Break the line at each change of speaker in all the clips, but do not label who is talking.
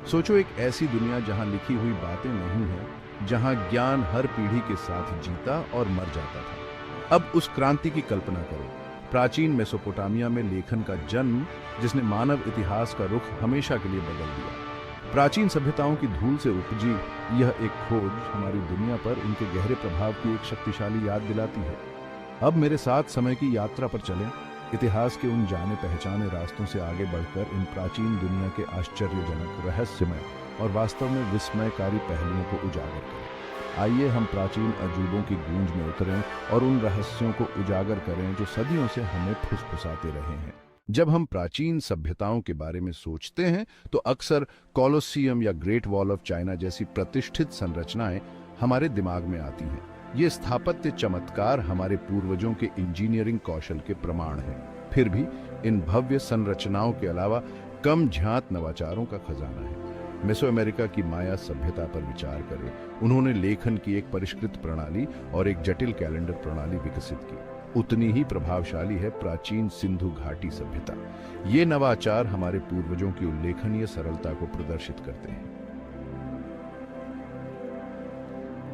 सोचो, एक ऐसी दुनिया जहां लिखी हुई बातें नहीं है, जहां ज्ञान हर पीढ़ी के साथ जीता और मर जाता था। अब उस क्रांति की कल्पना करो, प्राचीन मेसोपोटामिया में लेखन का जन्म, जिसने मानव इतिहास का रुख हमेशा के लिए बदल दिया। प्राचीन सभ्यताओं की धूल से उपजी यह एक खोज हमारी दुनिया पर उनके गहरे प्रभाव की एक शक्तिशाली याद दिलाती है। अब मेरे साथ समय की यात्रा पर चलें, इतिहास के उन जाने पहचाने रास्तों से आगे बढ़कर इन प्राचीन दुनिया के आश्चर्यजनक, रहस्यमय और वास्तव में विस्मयकारी पहलुओं को उजागर करें। आइए हम प्राचीन अजूबों की गूंज में उतरें और उन रहस्यों को उजागर करें जो सदियों से हमें फुसफुसाते रहे हैं। जब हम प्राचीन सभ्यताओं के बारे में सोचते हैं तो अक्सर कोलोसियम या ग्रेट वॉल ऑफ चाइना जैसी प्रतिष्ठित संरचनाएं हमारे दिमाग में आती हैं। ये स्थापत्य चमत्कार हमारे पूर्वजों के इंजीनियरिंग कौशल के प्रमाण हैं। फिर भी इन भव्य संरचनाओं के अलावा कम झांत नवाचारों का खजाना है। मेसो अमेरिका की माया सभ्यता पर विचार करें। उन्होंने लेखन की एक परिष्कृत प्रणाली और एक जटिल कैलेंडर प्रणाली विकसित की। उतनी ही प्रभावशाली है प्राचीन सिंधु घाटी सभ्यता। ये नवाचार हमारे पूर्वजों की उल्लेखनीय सरलता को प्रदर्शित करते हैं।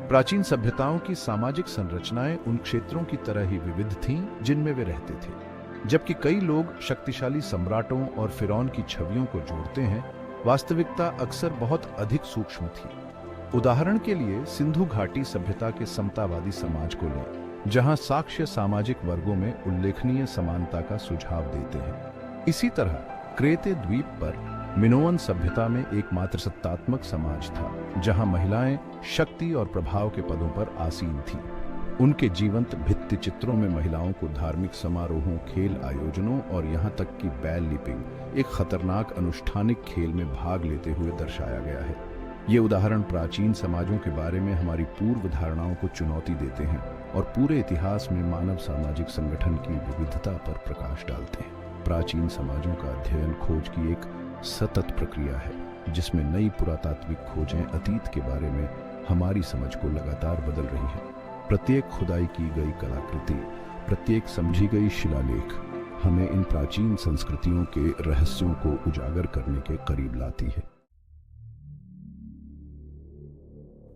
प्राचीन सभ्यताओं की सामाजिक संरचनाएं उन क्षेत्रों की तरह ही विविध थीं जिनमें वे रहते थे। जबकि कई लोग शक्तिशाली सम्राटों और फिरौन की छवियों को जोड़ते हैं, वास्तविकता अक्सर बहुत अधिक सूक्ष्म थी। उदाहरण के लिए सिंधु घाटी सभ्यता के समतावादी समाज को लें, जहां साक्ष्य सामाजिक वर्गों में उल्लेखनीय समानता का सुझाव देते हैं। इसी तरह क्रेते द्वीप पर मिनोअन सभ्यता में एक मातृसत्तात्मक समाज था, जहां महिलाएं शक्ति और प्रभाव के पदों पर आसीन थीं। उनके जीवंत भित्ति चित्रों में महिलाओं को धार्मिक समारोहों, खेल आयोजनों और यहां तक कि बैल लिपिंग, एक खतरनाक अनुष्ठानिक खेल में भाग लेते हुए दर्शाया गया है। ये उदाहरण प्राचीन समाजों के बारे में हमारी पूर्व धारणाओं को चुनौती देते हैं और पूरे इतिहास में मानव सामाजिक संगठन की विविधता पर प्रकाश डालते हैं। प्राचीन समाजों का अध्ययन खोज की एक सतत प्रक्रिया है, जिसमें नई पुरातात्विक खोजें अतीत के बारे में हमारी समझ को लगातार बदल रही हैं। प्रत्येक खुदाई की गई कलाकृति, प्रत्येक समझी गई शिलालेख हमें इन प्राचीन संस्कृतियों के रहस्यों को उजागर करने के करीब लाती है।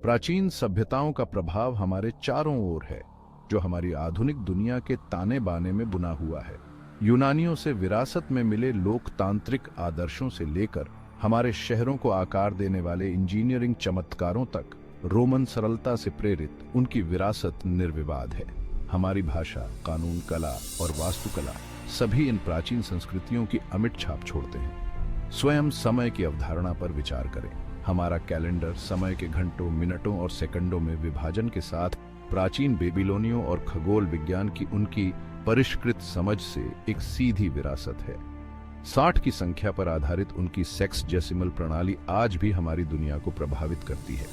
प्राचीन सभ्यताओं का प्रभाव हमारे चारों ओर है, जो हमारी आधुनिक दुनिया के ताने बाने में बुना हुआ है। यूनानियों से विरासत में मिले लोकतांत्रिक आदर्शों से लेकर हमारे शहरों को आकार देने वाले इंजीनियरिंग चमत्कारों तक, रोमन सरलता से प्रेरित उनकी विरासत निर्विवाद है। हमारी भाषा, कानून, कला और वास्तुकला सभी इन प्राचीन संस्कृतियों की अमिट छाप छोड़ते हैं। स्वयं समय की अवधारणा पर विचार करें। हमारा कैलेंडर समय के घंटों, मिनटों और सेकंडों में विभाजन के साथ प्राचीन बेबीलोनियों और खगोल विज्ञान की उनकी परिष्कृत समझ से एक सीधी विरासत है। 60 की संख्या पर आधारित उनकी सेक्सजेसिमल प्रणाली आज भी हमारी दुनिया को प्रभावित करती है।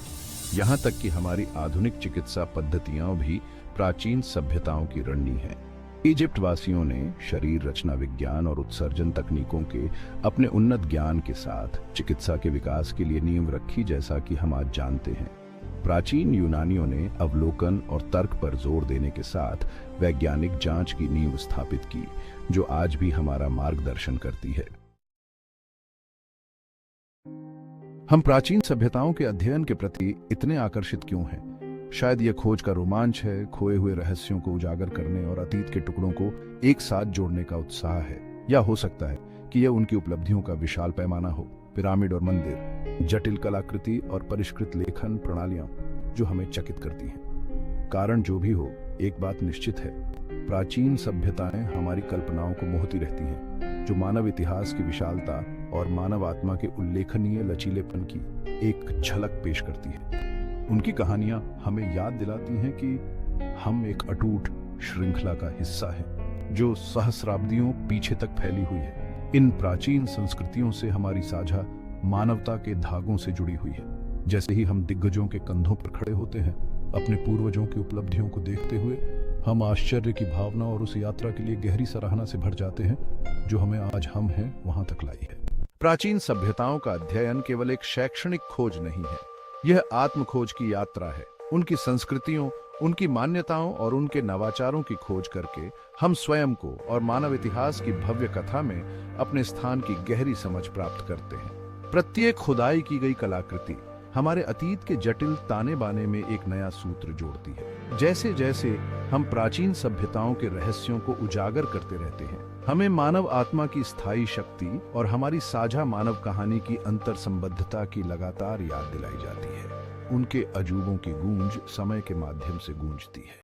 यहाँ तक कि हमारी आधुनिक चिकित्सा पद्धतियां भी प्राचीन सभ्यताओं की रणनी है। इजिप्ट वासियों ने शरीर रचना विज्ञान और उत्सर्जन तकनीकों के अपने उन्नत ज्ञान के साथ चिकित्सा के विकास के लिए नींव रखी, जैसा कि हम आज जानते हैं। प्राचीन यूनानियों ने अवलोकन और तर्क पर जोर देने के साथ वैज्ञानिक जांच की नींव स्थापित की, जो आज भी हमारा मार्गदर्शन करती है। हम प्राचीन सभ्यताओं के अध्ययन के प्रति इतने आकर्षित क्यों हैं? शायद यह खोज का रोमांच है, खोए हुए रहस्यों को उजागर करने और अतीत के टुकड़ों को एक साथ जोड़ने का उत्साह है। या हो सकता है कि यह उनकी उपलब्धियों का विशाल पैमाना हो। पिरामिड और मंदिर, जटिल कलाकृति और परिष्कृत लेखन प्रणालियां जो हमें चकित करती हैं। कारण जो भी हो, एक बात निश्चित है, प्राचीन सभ्यताएं हमारी कल्पनाओं को मोहती रहती हैं, जो मानव इतिहास की विशालता और मानव आत्मा के उल्लेखनीय लचीलेपन की एक झलक पेश करती है। उनकी कहानियां हमें याद दिलाती हैं कि हम एक अटूट श्रृंखला का हिस्सा हैं, जो सहस्राब्दियों पीछे तक फैली हुई है। इन प्राचीन संस्कृतियों से हमारी साझा मानवता के धागों से जुड़ी हुई है। जैसे ही हम दिग्गजों के कंधों पर खड़े होते हैं, अपने पूर्वजों की उपलब्धियों को देखते हुए हम आश्चर्य की भावना और उस यात्रा के लिए गहरी सराहना से भर जाते हैं, जो हमें आज हम हैं वहां तक लाई है। प्राचीन सभ्यताओं का अध्ययन केवल एक शैक्षणिक खोज नहीं है, यह आत्मखोज की यात्रा है। उनकी संस्कृतियों, उनकी मान्यताओं और उनके नवाचारों की खोज करके हम स्वयं को और मानव इतिहास की भव्य कथा में अपने स्थान की गहरी समझ प्राप्त करते हैं। प्रत्येक खुदाई की गई कलाकृति हमारे अतीत के जटिल ताने बाने में एक नया सूत्र जोड़ती है। जैसे जैसे हम प्राचीन सभ्यताओं के रहस्यों को उजागर करते रहते हैं, हमें मानव आत्मा की स्थायी शक्ति और हमारी साझा मानव कहानी की अंतर संबद्धता की लगातार याद दिलाई जाती है। उनके अजूबों की गूंज समय के माध्यम से गूंजती है।